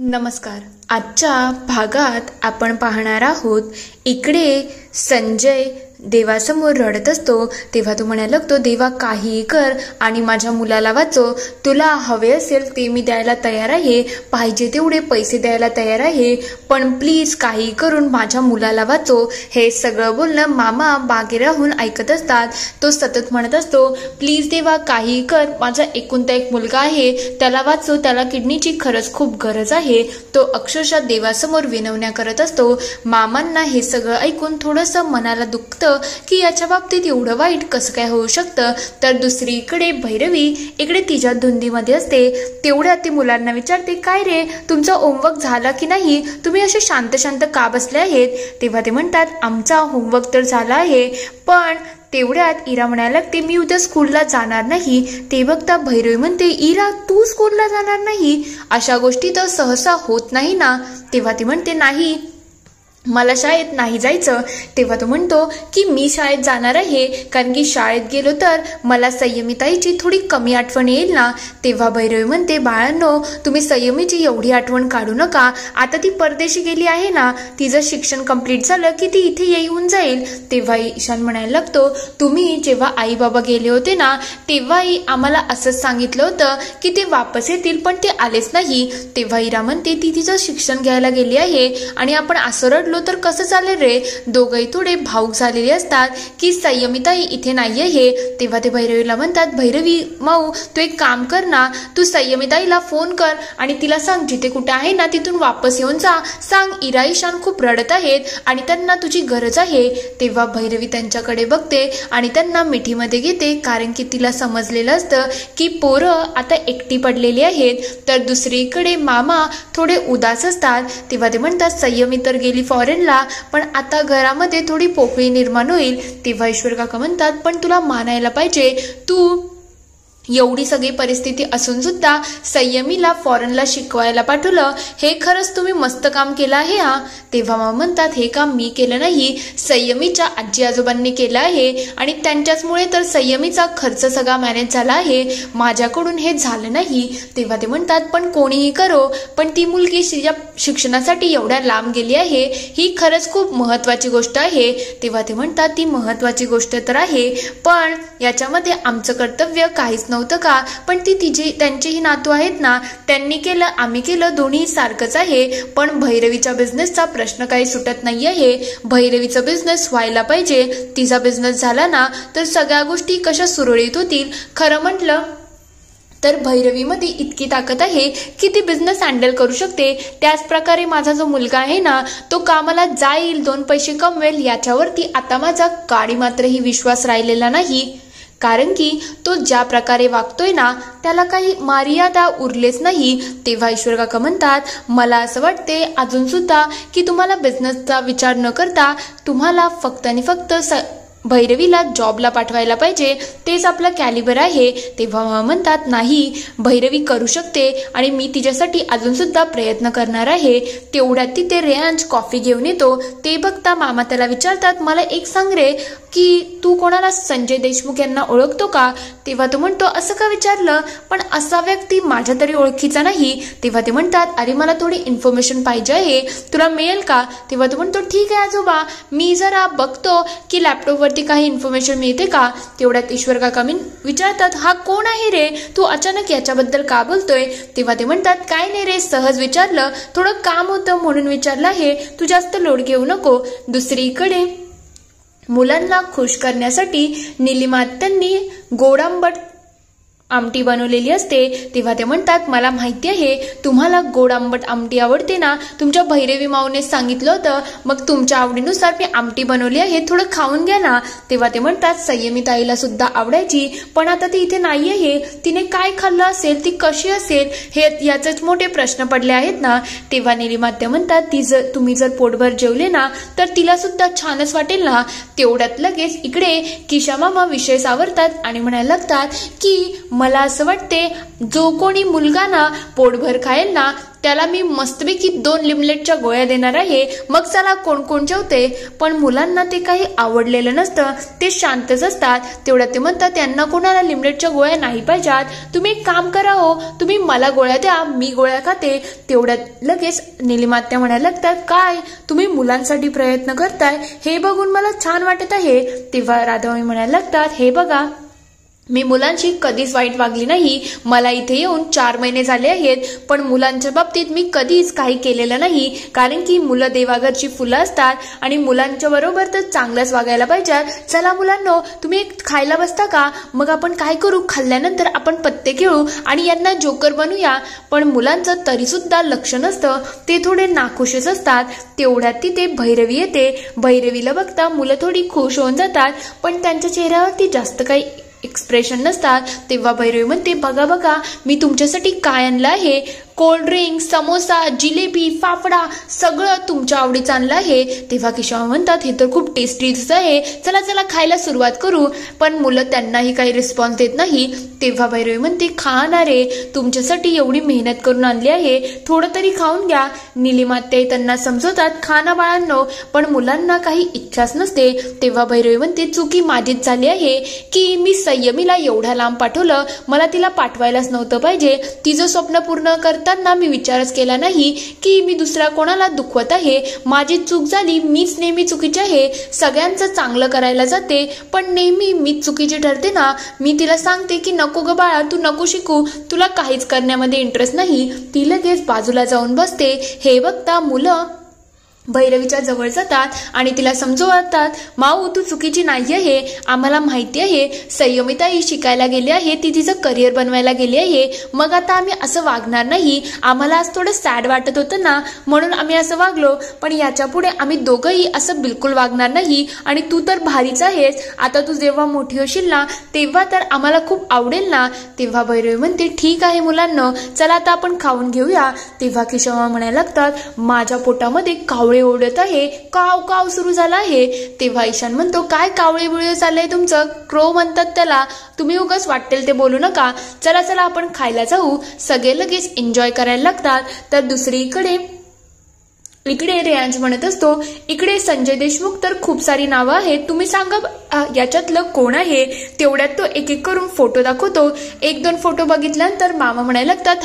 नमस्कार. आजच्या भागात आपण पाहणार आहोत. इकडे संजय देवासमोर रडत असतो तेव्हा तो म्हणायला लागतो, देवा काहीही कर आणि माझ्या मुलाला वाचव. तुला हवे असेल ते मी द्यायला तयार आहे, पाहिजे तेवढे पैसे द्यायला तयार आहे, पण प्लीज काही करून माझ्या मुलाला वाचव. हे सगळं बोलणं मामा बागे राहून ऐकत असतात. तो सतत म्हणत असतो, प्लीज देवा काहीही कर, माझा एकुलता एक मुलगा आहे, त्याला वाचव, त्याला किडनीची खरंच खूप गरज आहे. तो अक्षरशः देवासमोर विनवण्या करत असतो. मामांना हे सगळं ऐकून थोडंसं मनाला दुखतं की याच्या बाबतीत एवढं वाईट कसं काय होऊ शकतं. तर दुसरीकडे भैरवी इकडे तिच्या धुंदीमध्ये असते. तेवढ्या ती मुलांना विचारते, काय रे तुमचा होमवर्क झाला की नाही, तुम्ही असे शांत शांत का बसले आहेत. तेव्हा ते म्हणतात, आमचा होमवर्क तर झाला आहे, पण तेवढ्यात इरा म्हणायला लागते, मी उद्या स्कूलला जाणार नाही. ते बघता भैरवी म्हणते, इरा तू स्कूलला जाणार नाही, अशा गोष्टी तर सहसा होत नाही ना. तेव्हा ती म्हणते, नाही मला शाळेत नाही जायचं. तेव्हा तो म्हणतो की मी शाळेत जाणार आहे, कारण की शाळेत गेलो तर मला संयमिताईची थोडी कमी आठवण येईल ना. तेव्हा भैरवी म्हणते, बाळांनो तुम्ही संयमीची एवढी आठवण काढू नका, आता ती परदेशी गेली आहे ना, तिचं शिक्षण कंप्लीट झालं की ती इथे येऊन जाईल. तेव्हा ईशान म्हणायला लागतो, तुम्ही जेव्हा आई बाबा गेले होते ना तेव्हाही आम्हाला असंच सांगितलं होतं की ते वापस येतील, पण ते आलेच नाही. तेव्हा इरा म्हणते, ती तिचं शिक्षण घ्यायला गेली आहे आणि आपण असं रडलो तर कसं चालेल रे. दोघंही थोडे भाऊक झालेले असतात की संयमिताई इथे नाही आहे. तेव्हा ते भैरवीला म्हणतात, भैरवी माऊ तू एक काम कर ना, तू संयमिताईला फोन कर आणि तिला सांग जिथे कुठे आहे ना तिथून वापस येऊन जा. सांग इरा ईशान खूप रडत आहेत आणि त्यांना तुझी गरज आहे. तेव्हा भैरवी त्यांच्याकडे बघते आणि त्यांना मिठीमध्ये घेते, कारण की तिला समजलेलं असतं की पोरं आता एकटी पडलेली आहेत. तर दुसरीकडे मामा थोडे उदास असतात. तेव्हा ते म्हणतात, संयमी तर गेली फॉरेनला, पण आता घरामध्ये थोडी पोकळी निर्माण होईल. तेव्हा ईश्वर काका म्हणतात, पण तुला मानायला पाहिजे, तू एवढी सगळी परिस्थिती असून सुद्धा संयमीला फॉरेनला शिकवायला पाठवलं, हे खरंच तुम्ही मस्त काम केलं आहे हा. तेव्हा मामा म्हणतात, हे काम मी केलं नाही, संयमीच्या आजी आजोबांनी केलं आहे आणि त्यांच्याचमुळे तर संयमीचा खर्च सगळा मॅनेज झाला आहे, माझ्याकडून हे झालं नाही. तेव्हा ते म्हणतात, पण कोणीही करो, पण ती मुलगी शिक्षणासाठी एवढ्या लांब गेली आहे, ही खरंच खूप महत्वाची गोष्ट आहे. तेव्हा ते म्हणतात, ती महत्वाची गोष्ट तर आहे, पण याच्यामध्ये आमचं कर्तव्य काहीच नव्हतं का, पण ती त्यांचीही नातू आहेत ना, त्यांनी केलं आम्ही केलं दोन्ही सारखंच आहे. पण भैरवीच्या बिझनेसचा प्रश्न काही सुटत नाही आहे, भैरवीचा बिझनेस व्हायला पाहिजे. तिचा बिझनेस झाला ना तर सगळ्या गोष्टी कशा सुरळीत होतील. खरं म्हटलं तर भैरवीमध्ये इतकी ताकद आहे की ती बिझनेस हँडल करू शकते. त्याच प्रकारे माझा जो मुलगा आहे ना तो कामाला जाईल, 2 पैसे कमवेल, याच्यावरती आता माझा काडी मात्रही विश्वास राहिलेला नाही, कारण की तो ज्या प्रकारे वागतोय ना त्याला काही मर्यादा उरलेच नाही. तेव्हा ईश्वर काका म्हणतात, मला असं वाटते अजून सुद्धा की तुम्हाला बिझनेसचा विचार न करता तुम्हाला फक्त आणि फक्त भैरवीला जॉबला पाठवायला पाहिजे, तेच आपला कॅलिबर आहे. तेव्हा म्हणतात, नाही भैरवी करू शकते आणि मी तिच्यासाठी अजून सुद्धा प्रयत्न करणार आहे. तेवढ्यात तिथे रेयांश कॉफी घेऊन येतो. ते बघता मामा त्याला विचारतात, मला एक सांग रे की तू कोणाला संजय देशमुख यांना ओळखतो का. तेव्हा तो म्हणतो, असं का विचारलं, पण असा व्यक्ती माझ्या तरी ओळखीचा नाही. तेव्हा ते म्हणतात, अरे मला थोडी इन्फॉर्मेशन पाहिजे आहे, तुला मिळेल का. तेव्हा तो म्हणतो, ठीक आहे आजोबा, मी जरा बघतो की लॅपटॉपवर काही इन्फॉर्मेशन मिळते का. तेवढ्यात ईश्वर काका विचारतात, हा कोण आहे रे, तू अचानक याच्याबद्दल का बोलतोय. तेव्हा ते म्हणतात, काय नाही रे, सहज विचारलं, थोडं काम होतं म्हणून विचारलं आहे, तू जास्त लोड घेऊ नको. दुसरीकडे मुलांना खुश करण्यासाठी निलिमा त्यांनी गोड आंबट आमटी बनवलेली असते. तेव्हा ते म्हणतात, मला माहिती आहे तुम्हाला गोड आंबट आमटी आवडते ना, तुमच्या भैरवी माऊने सांगितलं होतं, मग तुमच्या आवडीनुसार मी आमटी बनवली आहे, थोडं खाऊन घ्या ना. तेव्हा ते म्हणतात, संयमिताईला सुद्धा आवडायची, पण आता ती इथे नाही आहे, तिने काय खाल्लं असेल, ती कशी असेल, हे याचेच मोठे प्रश्न पडले आहेत ना. तेव्हा निलिमात्या म्हणतात, तुम्ही जर पोटभर जेवले ना तर तिला सुद्धा छानच वाटेल ना. तेवढ्यात लगेच इकडे किशा मामा विषय सावरतात आणि म्हणायला लागतात की मला असं वाटते जो कोणी मुलगा ना पोटभर खाईल ना त्याला मी मस्तपैकी 2 लिमलेटच्या गोळ्या देणार आहे, मग चला कोण कोण जेवते. पण मुलांना ते काही आवडलेलं नसतं, ते शांतच असतात. तेवढ्यात ते म्हणतात त्यांना कोणाला लिमलेटच्या गोळ्या नाही पाहिजेत, तुम्ही एक काम करा हो, तुम्ही मला गोळ्या द्या, मी गोळ्या खाते. तेवढ्यात लगेच नीलिमात्या म्हणायला लागतात, काय तुम्ही मुलांसाठी प्रयत्न करताय हे बघून मला छान वाटत आहे. तेव्हा राधाबाई म्हणायला लागतात, हे बघा मी मुलांशी कधीच वाईट वागली नाही, मला इथे येऊन 4 महिने झाले आहेत, पण मुलांच्या बाबतीत मी कधीच काही केलेलं नाही, कारण की मुलं देवाघरची फुलं असतात आणि मुलांच्या बरोबर तर चांगलंच वागायला पाहिजे. चला मुलांनो, तुम्ही एक खायला बसता का? मग आपण काय करू, खाल्ल्यानंतर आपण पत्ते खेळू आणि यांना जोकर बनूया. पण मुलांचं तरी सुद्धा लक्ष नसतं, ते थोडे नाखुशच असतात. तेवढ्यात तिथे भैरवी येते. भैरवीला बघता मुलं थोडी खुश होऊन जातात, पण त्यांच्या चेहऱ्यावरती जास्त काही एक्सप्रेशन नसतात. तेव्हा भैरवी म्हणते, बघा बघा मी तुमच्यासाठी काय आणलं आहे, कोल्ड ड्रिंक, समोसा, जिलेबी, फाफडा सगळं तुमच्या आवडीचं आणलं आहे. तेव्हा केशव म्हणतात, हे तर खूप टेस्टी आहे, चला चला खायला सुरुवात करू. पण मुलं त्यांनाही काही रिस्पॉन्स देत नाही. तेव्हा भैरवी म्हणते, खा ना रे, तुमच्यासाठी एवढी मेहनत करून आणली आहे, थोडं तरी खाऊन घ्या. नीलिमात्या त्यांना समजवतात, खा ना बाळांनो, पण मुलांना काही इच्छाच नसते. तेव्हा भैरवी म्हणते, चुकी माझीच झाली आहे की मी संयमीला एवढ्या लांब पाठवलं, मला तिला पाठवायलाच नव्हतं पाहिजे. तिचं स्वप्न पूर्ण करताना मी विचारच केला नाही की मी दुसऱ्या कोणाला दुखवत आहे. माझी चूक झाली, मीच नेहमी चुकीची आहे, सगळ्यांचं चांगलं करायला जाते पण नेहमी मीच चुकीची ठरते ना. मी तिला सांगते की नको ग बाळा, तू नको शिकू, तुला काहीच करण्यामध्ये इंटरेस्ट नाही. ती लगेच बाजूला जाऊन बसते. हे बघता मुलं भैरवीच्या जवळ जातात आणि तिला समजवतात, माऊ तू चुकीची नाही आहे, आम्हाला माहिती आहे संयमिताई शिकायला गेली आहे, ती तिचं करिअर बनवायला गेली आहे, मग आता आम्ही असं वागणार नाही. आम्हाला आज थोडं सॅड वाटत होतं ना, म्हणून आम्ही असं वागलो, पण याच्या पुढे आम्ही दोघंही असं बिलकुल वागणार नाही. आणि तू तर भारीच आहेस, आता तू जेव्हा मोठी होशील ना तेव्हा तर आम्हाला खूप आवडेल ना. तेव्हा भैरवी म्हणते, ठीक आहे मुलांना, चला आता आपण खाऊन घेऊया. तेव्हा केशव म्हणायला लागतात, माझ्या पोटामध्ये कावळे ओढत आहे, काव काव सुरू झाला आहे. तेव्हा ईशान म्हणतो, काय कावळे बिवळे चाललंय तुमचं, क्रो म्हणतात त्याला, तुम्ही उगाच वाटेल ते बोलू नका, चला चला आपण खायला जाऊ. सगळे लगेच एन्जॉय करायला लागतात. तर दुसरीकडे इकडे रेयांश म्हणत असतो, इकडे संजय देशमुख तर खूप सारी नावं आहेत, तुम्ही सांगा याच्यातलं कोण आहे. तेवढ्यात तो एक एक करून फोटो दाखवतो. 1-2 फोटो बघितल्यानंतर मामा म्हणायला लागतात,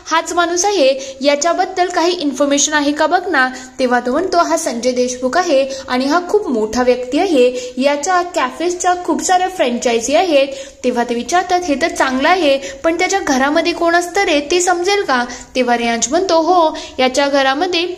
हाच माणूस आहे, याच्याबद्दल काही इन्फॉर्मेशन आहे का बघ ना. तेव्हा तो म्हणतो, हा संजय देशमुख आहे आणि हा खूप मोठा व्यक्ती आहे, याच्या कॅफेच्या खूप साऱ्या फ्रँचायझी आहेत. तेव्हा ते विचारतात, हे तर चांगलं आहे, पण त्याच्या घरामध्ये कोण असतं रे, ते समजेल का. तेव्हा रेयांश म्हणतो, हो याच्या घरामध्ये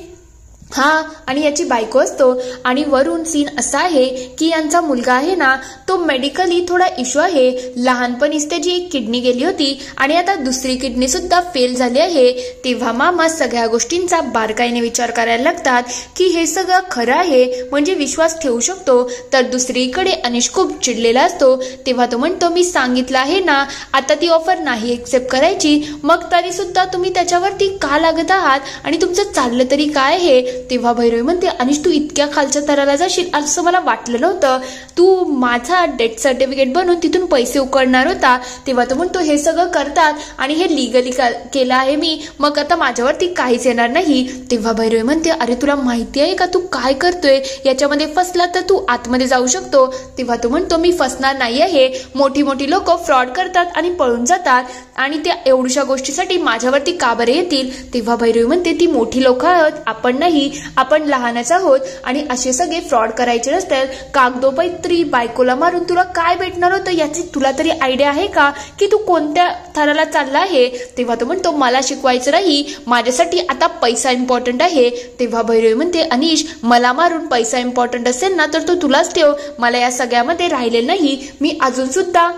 आणि याची बायको असतो. आणि वरून सीन असा आहे की यांचा मुलगा आहे ना, तो मेडिकली थोडा इश्यू आहे, लहानपणीच त्याची एक किडनी गेली होती आणि आता दुसरी किडनी सुद्धा फेल झाली आहे. तेव्हा मामा सगळ्या गोष्टींचा बारकाईने विचार करायला लागतात की हे सगळं खरं आहे, म्हणजे विश्वास ठेवू शकतो. तर दुसरीकडे अनिश खूप चिडलेला असतो. तेव्हा तो म्हणतो, मी सांगितलं आहे ना, आता ती ऑफर नाही एक्सेप्ट करायची, मग तरी सुद्धा तुम्ही त्याच्यावरती का लागत आहात आणि तुमचं चाललं तरी काय आहे. तेव्हा भैरवी म्हणते, अनिश तू इतक्या खालच्या थराला जाशील असं मला वाटलं नव्हतं, तू माझा डेथ सर्टिफिकेट बनवून तिथून पैसे उकळणार होता. तेव्हा तो म्हणतो, हे सगळं करतात आणि हे लिगली केलं आहे मी, मग आता माझ्यावरती काहीच येणार नाही. तेव्हा भैरवी म्हणते, अरे तुला माहिती आहे का तू काय करतोय, याच्यामध्ये फसला तर तू आतमध्ये जाऊ शकतो. तेव्हा तो म्हणतो, मी फसणार नाही आहे, मोठी मोठी लोक फ्रॉड करतात आणि पळून जातात आणि त्या एवढ्याशा गोष्टीसाठी माझ्यावरती का बरे येतील. तेव्हा भैरवी म्हणते, ती मोठी लोक आहोत, आपण नाही, आपण लहानच आहोत आणि असे सगळे फ्रॉड करायचे नसतात. कागदोपत्री बायकोला मारून तुला काय भेटणार होतं याची तुला तरी आयडिया आहे का की तू कोणत्या थराला चालला आहे. तेव्हा तो म्हणतो, मला शिकवायचं नाही, माझ्यासाठी आता पैसा इम्पॉर्टंट आहे. तेव्हा भैरवी म्हणते, अनिश मला मारून पैसा इम्पॉर्टंट असेल ना तर तो तुलाच ठेव, मला या सगळ्यामध्ये राहिलेलं नाही, मी अजून सुद्धा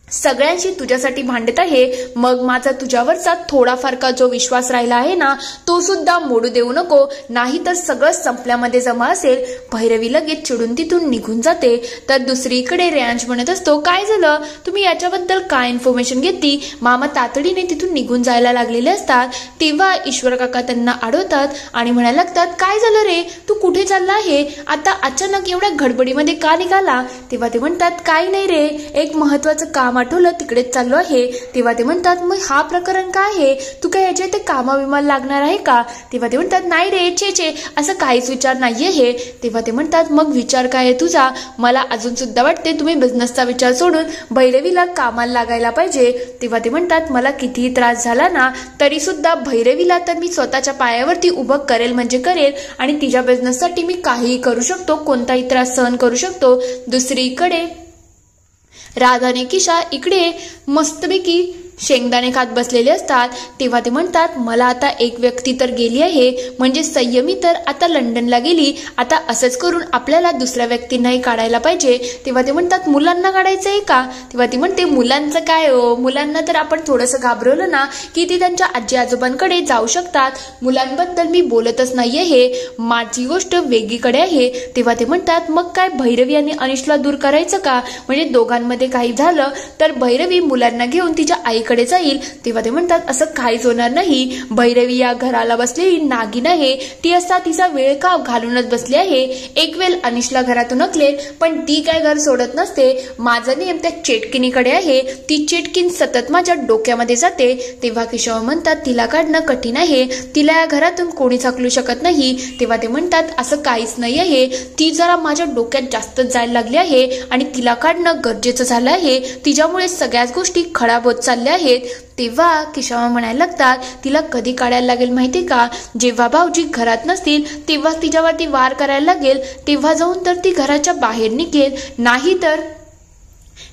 सगळ्यांशी तुझ्यासाठी भांडत आहे, मग माझा तुझ्यावरचा थोडाफार का जो विश्वास राहिला आहे ना तो सुद्धा मोडू देऊ नको, नाही तर सगळं संपल्यामध्ये जमा असेल. भैरवी लगेच चिडून तिथून निघून जाते. तर दुसरीकडे रेयांश म्हणत असतो, काय झालं, तुम्ही याच्याबद्दल काय इन्फॉर्मेशन घेतली. मामा तातडीने तिथून निघून जायला लागलेले असतात. तेव्हा ईश्वर काका त्यांना अडवतात आणि म्हणायला लागतात, काय झालं रे, तू कुठे चालला आहे, आता अचानक एवढ्या गडबडीमध्ये का निघाला. तेव्हा ते म्हणतात, काही नाही रे, एक महत्वाचं काम आठवलं तिकडेच चाललो आहे. तेव्हा ते म्हणतात मग हा प्रकरण काय आहे, तू काय याच्या ते कामाविमाला लागणार आहे का? तेव्हा ते म्हणतात नाही रे छे असं काहीच विचार नाहीये हे. तेव्हा ते म्हणतात मग विचार काय आहे तुझा? मला अजून सुद्धा वाटते तुम्ही बिझनेसचा विचार सोडून भैरवीला कामाला लागायला पाहिजे. तेव्हा ते म्हणतात मला कितीही त्रास झाला ना तरी सुद्धा भैरवीला तर मी स्वतःच्या पायावरती उभं करेल म्हणजे करेल आणि तिच्या बिझनेससाठी मी काहीही करू शकतो, कोणताही त्रास सहन करू शकतो. दुसरीकडे राधा आणि किशा इकडे मस्तपैकी शेंगदाणे खात बसलेले असतात. तेव्हा ते म्हणतात मला आता एक व्यक्ती तर गेली आहे, म्हणजे संयमी तर आता लंडनला गेली, आता असंच करून आपल्याला दुसऱ्या व्यक्तींनाही काढायला पाहिजे. तेव्हा ते म्हणतात मुलांना काढायचं आहे का? तेव्हा ती म्हणते मुलांचं काय हो, मुलांना तर आपण थोडंसं घाबरवलं ना की ती त्यांच्या आजी आजोबांकडे जाऊ शकतात. मुलांबद्दल मी बोलतच नाहीये, हे माझी गोष्ट वेगळीकडे आहे. तेव्हा ते म्हणतात मग काय भैरवी आणि अनिशला दूर करायचं का? म्हणजे दोघांमध्ये काही झालं तर भैरवी मुलांना घेऊन तिच्या आईकडे जाईल. तेव्हा ते म्हणतात असं काहीच होणार नाही, भैरवी या घराला बसलेली नागिन आहे, ती असा तिचा वेळ का घालूनच बसली आहे. एक वेळ अनिशला घरातून हकलेल पण ती काय घर सोडत नसते. माझा नियम त्या चेटकिनीकडे आहे, ती चेटकीन सतत माझ्या डोक्यामध्ये जाते. तेव्हा केशव म्हणतात तिला काढणं कठीण आहे, तिला या घरातून कोणीच हकलू शकत नाही. तेव्हा ते म्हणतात असं काहीच नाही आहे, ती जरा माझ्या डोक्यात जास्तच जायला लागली आहे आणि तिला काढणं गरजेचं झालं आहे, तिच्यामुळे सगळ्याच गोष्टी खराब होत चालल्या आहेत. तेव्हा किशोर म्हणायला लागतात तिला कधी काढायला लागेल माहिती का? जेव्हा भाऊजी घरात नसतील तेव्हा तिच्यावरती वार करायला लागेल, तेव्हा जाऊन तर ती घराच्या बाहेर निघेल, नाही तर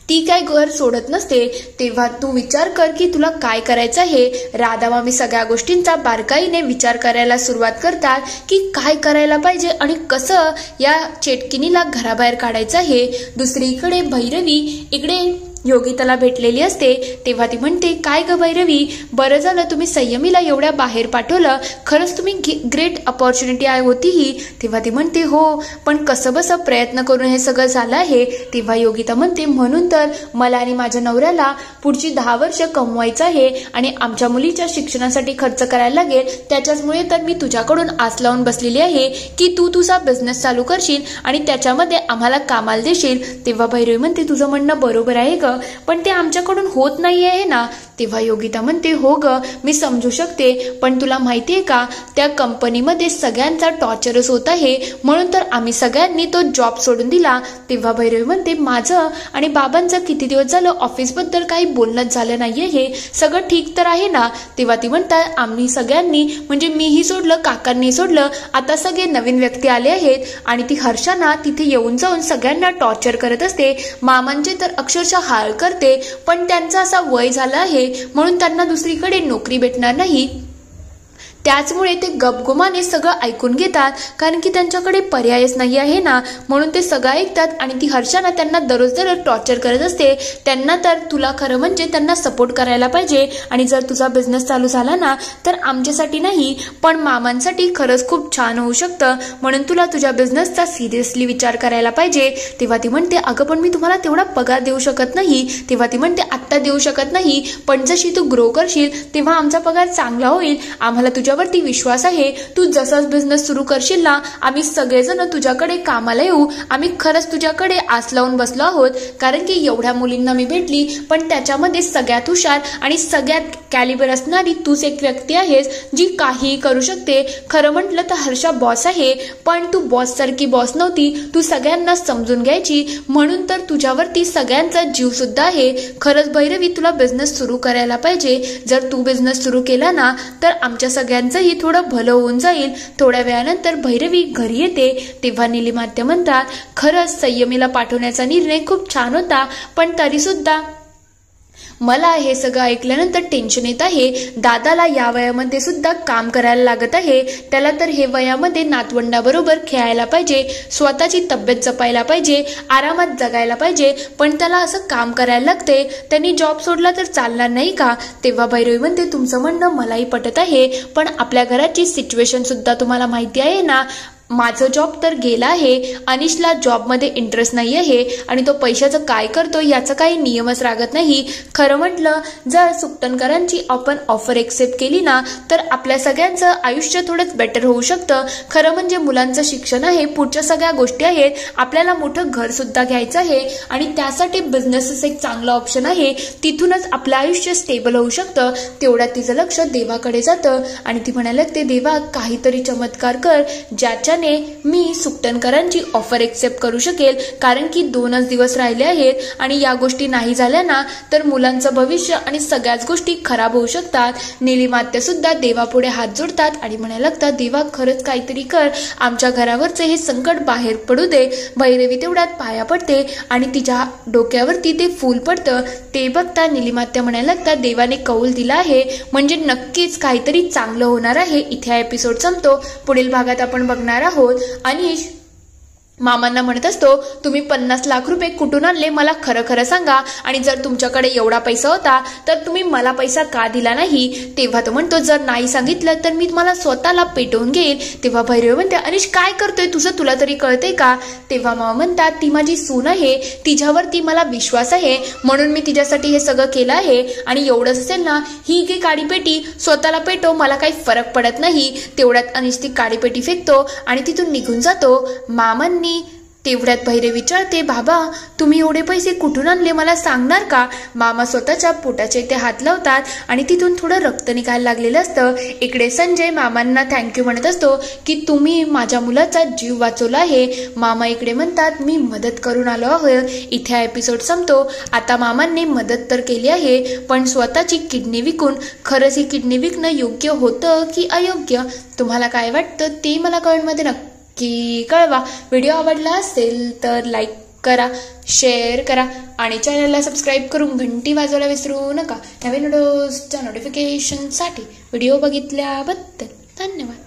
ती काय घर सोडत नसते. तेव्हा तू विचार कर की तुला काय करायचं आहे. राधा मामी सगळ्या गोष्टींचा बारकाईने विचार करायला सुरुवात करतात की काय करायला पाहिजे आणि कसं या चेटकिनीला घराबाहेर काढायचं आहे. दुसरीकडे भैरवी इकडे योगिताला भेटलेली असते. तेव्हा ती म्हणते काय ग भैरवी, बरं झालं तुम्ही संयमीला एवढ्या बाहेर पाठवलं, खरंच तुम्ही ग्रेट अपॉर्च्युनिटी होती ही. तेव्हा ती म्हणते हो पण कसं बसं प्रयत्न करून हे सगळं झालं आहे. तेव्हा योगिता म्हणते म्हणून तर मला आणि माझ्या नवऱ्याला पुढची 10 वर्ष कमवायचं आहे आणि आमच्या मुलीच्या शिक्षणासाठी खर्च करायला लागेल, त्याच्याचमुळे तर मी तुझ्याकडून आस लावून बसलेली आहे की तू तुझा बिझनेस चालू करशील आणि त्याच्यामध्ये आम्हाला कामाला देशील. तेव्हा भैरवी म्हणते तुझं म्हणणं बरोबर आहे ग, पण ते आमच्याकडून होत नाही आहे ना. तेव्हा योगिता म्हणते हो ग मी समजू शकते, पण तुला माहितीये का त्या कंपनीमध्ये सगळ्यांचा टॉर्चरच होत आहे, म्हणून तर आम्ही सगळ्यांनी तो जॉब सोडून दिला. तेव्हा भैरवी म्हणते माझं आणि बाबांचं किती दिवस झालं ऑफिसबद्दल काही बोलणंच झालं नाहीये, हे सगळं ठीक तर आहे ना. तेव्हा ती म्हणतात आम्ही सगळ्यांनी म्हणजे मीही सोडलं, काकांनी सोडलं, आता सगळे नवीन व्यक्ती आले आहेत आणि ती हर्षाना तिथे येऊन जाऊन सगळ्यांना टॉर्चर करत असते. मामांचे तर अक्षरशः हाल करते, पण त्यांचा असा वय झाला आहे म्हणून त्यांना दुसरीकडे नोकरी भेटणार नाही, त्याचमुळे ते गपगुमाने सगळं ऐकून घेतात, कारण की त्यांच्याकडे पर्यायच नाही आहे ना, म्हणून ते सगळं ऐकतात. आणि ती हर्षाना त्यांना दररोज टॉर्चर करत असते. त्यांना तर तुला खरं म्हणजे त्यांना सपोर्ट करायला पाहिजे आणि जर तुझा बिझनेस चालू झाला ना तर आमच्यासाठी नाही पण मामांसाठी खरंच खूप छान होऊ शकतं, म्हणून तुला तुझ्या बिझनेसचा सिरियसली विचार करायला पाहिजे. तेव्हा ती म्हणते अगं पण मी तुम्हाला तेवढा पगार देऊ शकत नाही. तेव्हा ती म्हणते आत्ता देऊ शकत नाही, पण जशी तू ग्रो करशील तेव्हा आमचा पगार चांगला होईल, आम्हाला तुझ्यावरती विश्वास आहे. तू जसाच बिझनेस सुरू करशील ना आम्ही सगळेजण तुझ्याकडे कामाला येऊ. आम्ही खरंच तुझ्याकडे आस लावून बसलो आहोत, कारण की एवढ्या मुलींना मी भेटली पण त्याच्यामध्ये सगळ्यात हुशार आणि सगळ्यात कॅलिबर असणारी तूच एक व्यक्ती आहेस जी काहीही करू शकते. खरं म्हटलं तर हर्षा बॉस आहे, पण तू बॉस सारखी बॉस नव्हती, तू सगळ्यांना समजून घ्यायची, म्हणून तर तुझ्यावरती सगळ्यांचा जीव सुद्धा आहे. खरंच भैरवी तुला बिझनेस सुरू करायला पाहिजे. जर तू बिझनेस सुरू केला ना तर आमच्या सगळ्यांचंही थोडं भलं होऊन जाईल. थोड्या वेळानंतर भैरवी घरी येते. तेव्हा नीलिमात्या म्हणतात खरंच संयमीला पाठवण्याचा निर्णय खूप छान होता, पण तरी सुद्धा मला हे सगळं ऐकल्यानंतर टेन्शन येत आहे. दादाला या वयामध्ये सुद्धा काम करायला लागत आहे, त्याला तर हे वयामध्ये नातवंडाबरोबर खेळायला पाहिजे, स्वतःची तब्येत जपायला पाहिजे, आरामात जगायला पाहिजे, पण त्याला असं काम करायला लागते. त्यांनी जॉब सोडला तर चालणार नाही का? तेव्हा भैरवी म्हणते तुमचं म्हणणं मलाही पटत आहे, पण आपल्या घराची सिच्युएशन सुद्धा तुम्हाला माहिती आहे ना, माझं जॉब तर गेला आहे, अनिशला जॉबमध्ये इंटरेस्ट नाही आहे आणि तो पैशाचं काय करतो याचा काही नियमच रागत नाही. खरं म्हटलं जर सुकटनकरांची आपण ऑफर एक्सेप्ट केली ना तर आपल्या सगळ्यांचं आयुष्य थोडंच बेटर होऊ शकतं. खरं म्हणजे मुलांचं शिक्षण आहे, पुढच्या सगळ्या गोष्टी आहेत, आपल्याला मोठं घरसुद्धा घ्यायचं आहे आणि त्यासाठी बिझनेसच एक चांगला ऑप्शन आहे. तिथूनच आपलं आयुष्य स्टेबल होऊ शकतं. तेवढ्यात तिचं लक्ष देवाकडे जातं आणि ती म्हणायला लागते, देवा काहीतरी चमत्कार कर ज्याच्याने मी सुकटनकरांची ऑफर एक्सेप्ट करू शकेल. कारण की 2च दिवस राहिले आहेत आणि या गोष्टी नाही झाल्या ना तर मुलांचं भविष्य आणि सगळ्याच गोष्टी खराब होऊ शकतात. नीलिमात्या सुद्धा देवापुढे हात जोडतात आणि म्हणायला लागतात, देवा खरंच काहीतरी कर, आमच्या घरावरचे हे संकट बाहेर पडू दे. भैरवी तेवढ्यात पाया पडते आणि तिच्या डोक्यावरती ते फूल पडतं. ते बघता नीलिमात्या म्हणायला लागतात, देवाने कौल दिला आहे म्हणजे नक्कीच काहीतरी चांगलं होणार आहे. इथे हा एपिसोड संपतो. पुढील भागात आपण बघणार आहोत अनिश मामांना म्हणत असतो, तुम्ही 50 लाख रुपये कुठून आणले मला खरं खरं सांगा आणि जर तुमच्याकडे एवढा पैसा होता तर तुम्ही मला पैसा का दिला नाही. तेव्हा तो म्हणतो, जर नाही सांगितलं तर मी मला स्वतःला पेटवून घेईल. तेव्हा भैरवी म्हणते, अनिश काय करतोय तुझं, तुला तरी कळतंय का. तेव्हा मामा म्हणतात, ती माझी सून आहे, तिच्यावरती मला विश्वास आहे म्हणून मी तिच्यासाठी हे सगळं केलं आहे आणि एवढंच असेल ना ही घे काडीपेटी, स्वतःला पेटव, मला काही फरक पडत नाही. तेवढ्यात अनिश ती काडीपेटी फेकतो आणि तिथून निघून जातो. मामांनी तेवढ्यात भैरवी विचारते, बाबा तुम्ही एवढे पैसे कुठून आणले मला सांगणार का. मामा स्वतःच्या पोटाचे ते हात लावतात आणि तिथून थोडं रक्त निघायला लागलेलं असतं. इकडे संजय मामांना थँक्यू म्हणत असतो की तुम्ही माझ्या मुलाचा जीव वाचवला आहे. मामा इकडे म्हणतात, मी मदत करून आलो आहे. इथे हा एपिसोड संपतो. आता मामांनी मदत तर केली आहे पण स्वतःची किडनी विकून खरंच ही किडनी विकणं योग्य होतं की अयोग्य, तुम्हाला काय वाटतं ते मला कमेंटमध्ये नक्की कळवा. व्हिडिओ आवडला असेल तर लाईक करा, शेअर करा आणि चॅनलला सबस्क्राईब करून घंटी वाजवायला विसरू नका. नवीन व्हिडिओजच्या नोटिफिकेशनसाठी. व्हिडिओ बघितल्याबद्दल धन्यवाद.